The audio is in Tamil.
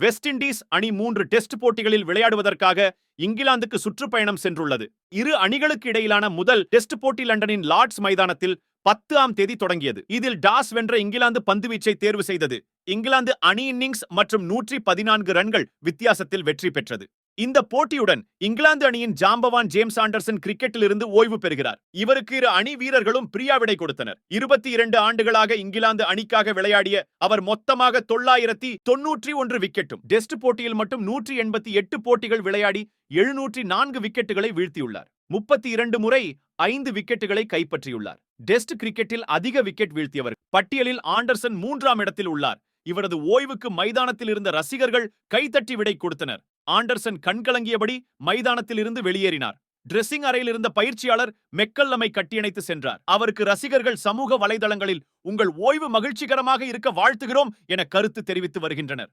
வெஸ்ட் இண்டீஸ் அணி 3 டெஸ்ட் போட்டிகளில் விளையாடுவதற்காக இங்கிலாந்துக்கு சுற்றுப்பயணம் சென்றுள்ளது. இரு அணிகளுக்கு இடையிலான முதல் டெஸ்ட் போட்டி லண்டனின் லார்ட்ஸ் மைதானத்தில் 10ஆம் தேதி தொடங்கியது. இதில் டாஸ் வென்ற இங்கிலாந்து பந்துவீச்சை தேர்வு செய்தது. இங்கிலாந்து அணி இன்னிங்ஸ் மற்றும் 114 ரன்கள் வித்தியாசத்தில் வெற்றி பெற்றது. இந்த போட்டியுடன் இங்கிலாந்து அணியின் ஜாம்பவான் ஜேம்ஸ் ஆண்டர்சன் கிரிக்கெட்டில் இருந்து ஓய்வு பெறுகிறார். இவருக்கு இரு அணி வீரர்களும் பிரியாவிடை கொடுத்தனர். 22 ஆண்டுகளாக இங்கிலாந்து அணிக்காக விளையாடிய அவர் மொத்தமாக 991 விக்கெட்டும், டெஸ்ட் போட்டியில் மட்டும் 188 போட்டிகள் விளையாடி 704 விக்கெட்டுகளை வீழ்த்தியுள்ளார். 32 முறை 5 விக்கெட்டுகளை கைப்பற்றியுள்ளார். டெஸ்ட் கிரிக்கெட்டில் அதிக விக்கெட் வீழ்த்தியவர் பட்டியலில் ஆண்டர்சன் 3ஆம் இடத்தில் உள்ளார். இவரது ஓய்வுக்கு மைதானத்தில் இருந்த ரசிகர்கள் கைத்தட்டி விடை கொடுத்தனர். ஆண்டர்சன் கண்கலங்கியபடி மைதானத்தில் இருந்து வெளியேறினார். டிரெஸ்ஸிங் அறையில் இருந்த பயிற்சியாளர் மெக்கல்லமை கட்டியணைத்து சென்றார். அவருக்கு ரசிகர்கள் சமூக வலைதளங்களில் உங்கள் ஓய்வு மகிழ்ச்சிகரமாக இருக்க வாழ்த்துகிறோம் என கருத்து தெரிவித்து வருகின்றனர்.